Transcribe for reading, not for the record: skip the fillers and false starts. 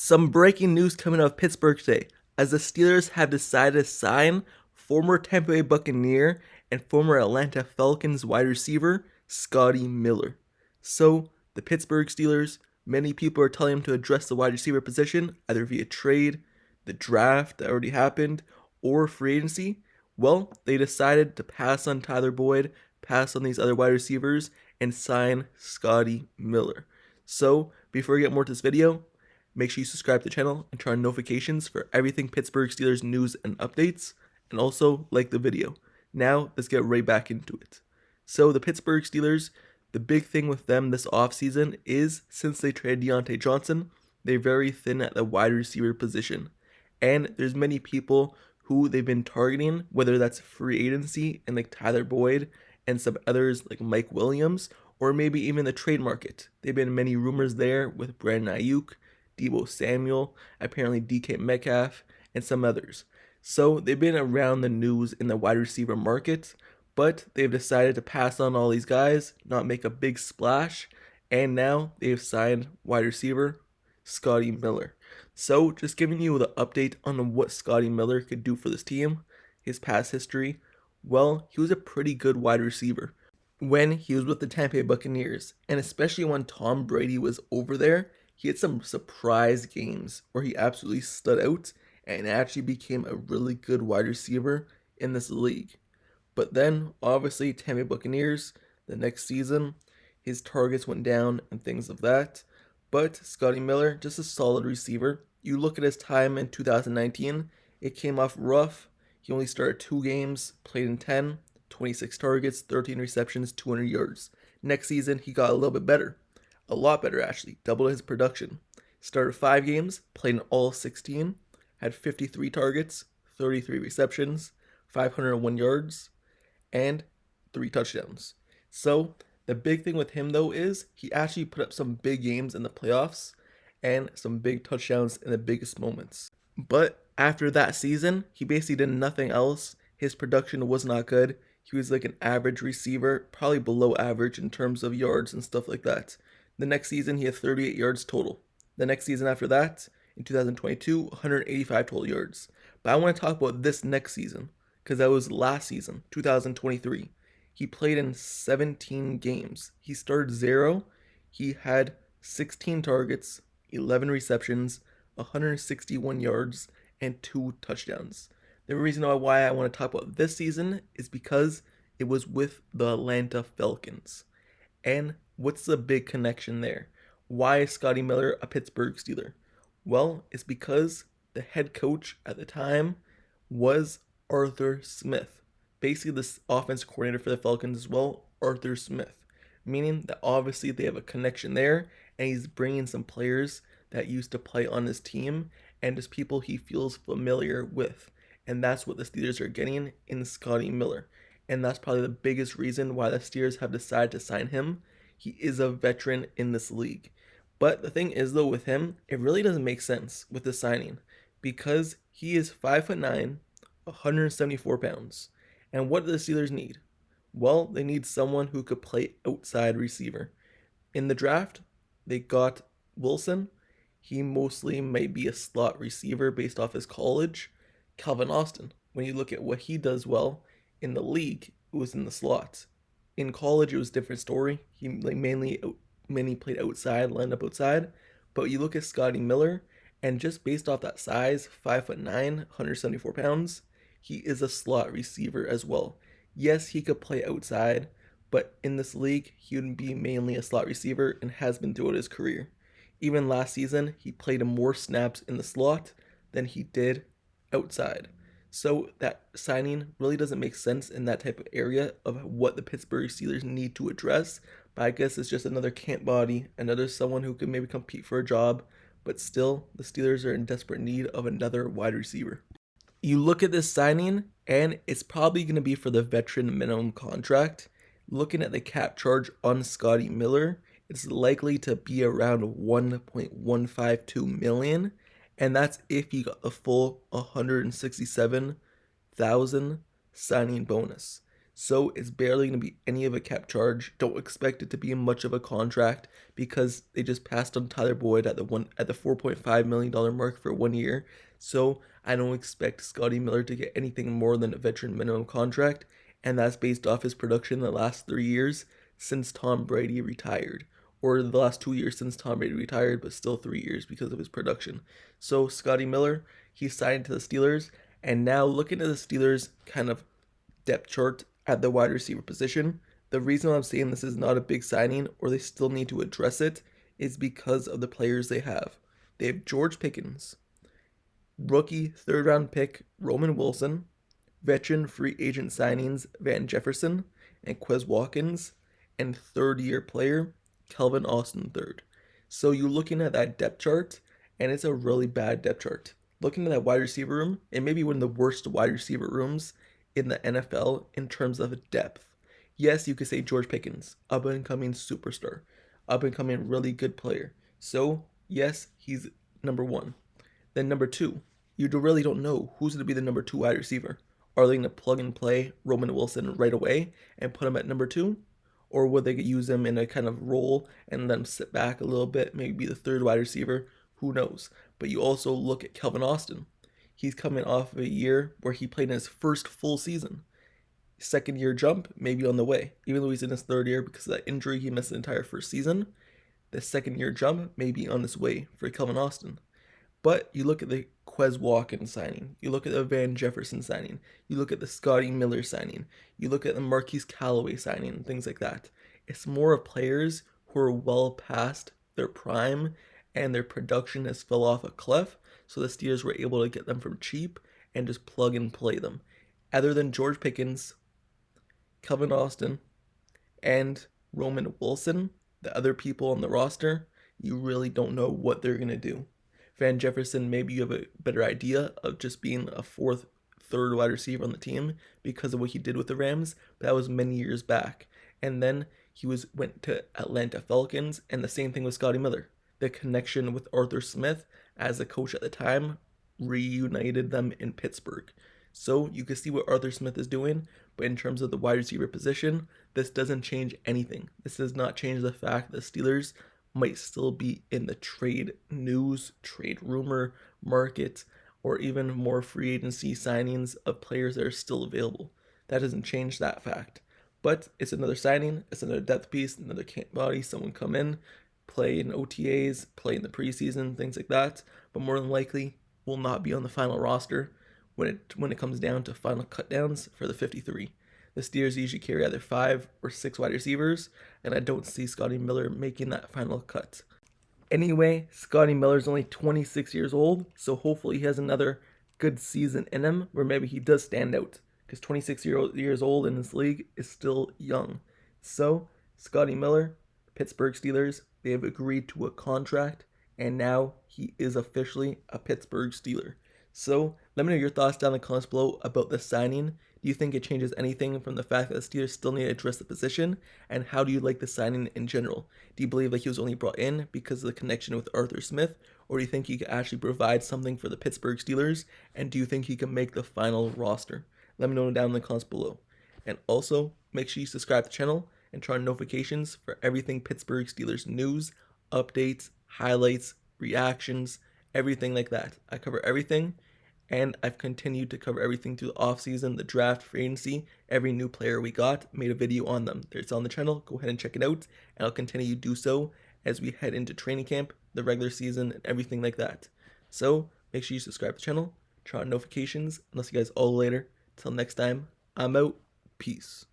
Some breaking news coming out of Pittsburgh today, as the Steelers have decided to sign former Tampa Bay Buccaneer and former Atlanta Falcons wide receiver Scotty Miller. So, the Pittsburgh Steelers, many people are telling them to address the wide receiver position either via trade, the draft that already happened, or free agency. Well, they decided to pass on Tyler Boyd, pass on these other wide receivers, and sign Scotty Miller. So, before we get more to this video, make sure you subscribe to the channel and turn on notifications for everything Pittsburgh Steelers news and updates, and also like the video. Now, let's get right back into it. So, the Pittsburgh Steelers, the big thing with them this offseason is since they traded Deontay Johnson, they're very thin at the wide receiver position. And there's many people who they've been targeting, whether that's free agency and like Tyler Boyd and some others like Mike Williams, or maybe even the trade market. There've been many rumors there with Brandon Ayuk, Deebo Samuel, apparently DK Metcalf, and some others. So they've been around the news in the wide receiver market, but they've decided to pass on all these guys, not make a big splash, and now they've signed wide receiver Scotty Miller. So just giving you the update on what Scotty Miller could do for this team, his past history. Well, he was a pretty good wide receiver when he was with the Tampa Bay Buccaneers, and especially when Tom Brady was over there. He had some surprise games where he absolutely stood out and actually became a really good wide receiver in this league. But then, obviously, Tampa Bay Buccaneers, the next season, his targets went down and things of that. But Scotty Miller, just a solid receiver. You look at his time in 2019, it came off rough. He only started 2 games, played in 10, 26 targets, 13 receptions, 200 yards. Next season, he got a little bit better. A lot better, actually. Doubled his production. Started 5 games, played in all 16, had 53 targets, 33 receptions, 501 yards, and 3 touchdowns. So, the big thing with him, though, is he actually put up some big games in the playoffs and some big touchdowns in the biggest moments. But after that season, he basically did nothing else. His production was not good. He was like an average receiver, probably below average in terms of yards and stuff like that. The next season, he had 38 yards total. The next season after that, in 2022, 185 total yards. But I want to talk about this next season, because that was last season, 2023. He played in 17 games. He started 0. He had 16 targets, 11 receptions, 161 yards, and 2 touchdowns. The reason why I want to talk about this season is because it was with the Atlanta Falcons. And what's the big connection there? Why is Scotty Miller a Pittsburgh Steeler? Well, it's because the head coach at the time was Arthur Smith. Basically, the offense coordinator for the Falcons as well, Arthur Smith. Meaning that obviously they have a connection there, and he's bringing some players that used to play on his team and just people he feels familiar with. And that's what the Steelers are getting in Scotty Miller. And that's probably the biggest reason why the Steelers have decided to sign him. He is a veteran in this league. But the thing is, though, with him, it really doesn't make sense with the signing because he is 5'9", 174 pounds. And what do the Steelers need? Well, they need someone who could play outside receiver. In the draft, they got Wilson. He mostly might be a slot receiver based off his college. Kwon Austin, when you look at what he does well in the league, it was in the slot. In college, it was a different story. He mainly played outside, lined up outside. But you look at Scotty Miller, and just based off that size, 5'9", 174 pounds, he is a slot receiver as well. Yes, he could play outside, but in this league, he would be mainly a slot receiver and has been throughout his career. Even last season, he played more snaps in the slot than he did outside. So that signing really doesn't make sense in that type of area of what the Pittsburgh Steelers need to address. But I guess it's just another camp body, another someone who can maybe compete for a job. But still, the Steelers are in desperate need of another wide receiver. You look at this signing, and it's probably going to be for the veteran minimum contract. Looking at the cap charge on Scotty Miller, it's likely to be around $1.152 million, and that's if you got the full $167,000 signing bonus. So it's barely going to be any of a cap charge. Don't expect it to be much of a contract because they just passed on Tyler Boyd at the $4.5 million mark for 1 year. So I don't expect Scotty Miller to get anything more than a veteran minimum contract, and that's based off his production in the last 3 years since Tom Brady retired, or the last 2 years since Tom Brady retired, but still 3 years because of his production. So Scotty Miller, he signed to the Steelers, and now looking at the Steelers kind of depth chart at the wide receiver position, the reason I'm saying this is not a big signing or they still need to address it is because of the players they have. They have George Pickens, rookie third-round pick Roman Wilson, veteran free agent signings Van Jefferson and Quez Watkins, and third-year player Kelvin Austin third. So you're looking at that depth chart, and it's a really bad depth chart. Looking at that wide receiver room, it may be one of the worst wide receiver rooms in the NFL in terms of depth. Yes, you could say George Pickens, up-and-coming superstar, up-and-coming really good player. So, yes, he's number one. Then number two, you really don't know who's going to be the number two wide receiver. Are they going to plug and play Roman Wilson right away and put him at number two? Or would they use him in a kind of role and let him sit back a little bit, maybe be the third wide receiver? Who knows? But you also look at Kelvin Austin. He's coming off of a year where he played in his first full season. Second year jump, maybe on the way. Even though he's in his third year because of that injury, he missed the entire first season. The second year jump may be on its way for Kelvin Austin. But you look at the Quez Watkins signing, you look at the Van Jefferson signing, you look at the Scotty Miller signing, you look at the Marquise Callaway signing, and things like that. It's more of players who are well past their prime and their production has fell off a cliff, so the Steelers were able to get them from cheap and just plug and play them. Other than George Pickens, Kelvin Austin, and Roman Wilson, the other people on the roster, you really don't know what they're going to do. Van Jefferson, maybe you have a better idea of just being a third wide receiver on the team because of what he did with the Rams, but that was many years back. And then he went to Atlanta Falcons, and the same thing with Scotty Miller. The connection with Arthur Smith as a coach at the time reunited them in Pittsburgh. So you can see what Arthur Smith is doing, but in terms of the wide receiver position, this doesn't change anything. This does not change the fact that the Steelers might still be in the trade news, trade rumor market, or even more free agency signings of players that are still available. That doesn't change that fact. But it's another signing, it's another depth piece, another camp body, someone come in, play in OTAs, play in the preseason, things like that, but more than likely will not be on the final roster when it comes down to final cutdowns for the 53. The Steelers usually carry either 5 or 6 wide receivers, and I don't see Scotty Miller making that final cut. Anyway, Scotty Miller's only 26 years old, so hopefully he has another good season in him where maybe he does stand out, because 26 years old in this league is still young. So, Scotty Miller, Pittsburgh Steelers, they have agreed to a contract, and now he is officially a Pittsburgh Steeler. So, let me know your thoughts down in the comments below about the signing. Do you think it changes anything from the fact that the Steelers still need to address the position? And how do you like the signing in general? Do you believe that he was only brought in because of the connection with Arthur Smith? Or do you think he could actually provide something for the Pittsburgh Steelers? And do you think he can make the final roster? Let me know down in the comments below. And also, make sure you subscribe to the channel and turn on notifications for everything Pittsburgh Steelers news, updates, highlights, reactions, everything like that. I cover everything. And I've continued to cover everything through the offseason, the draft, free agency, every new player we got, made a video on them. It's on the channel, go ahead and check it out, and I'll continue to do so as we head into training camp, the regular season, and everything like that. So, make sure you subscribe to the channel, turn on notifications, and I'll see you guys all later. Till next time, I'm out, peace.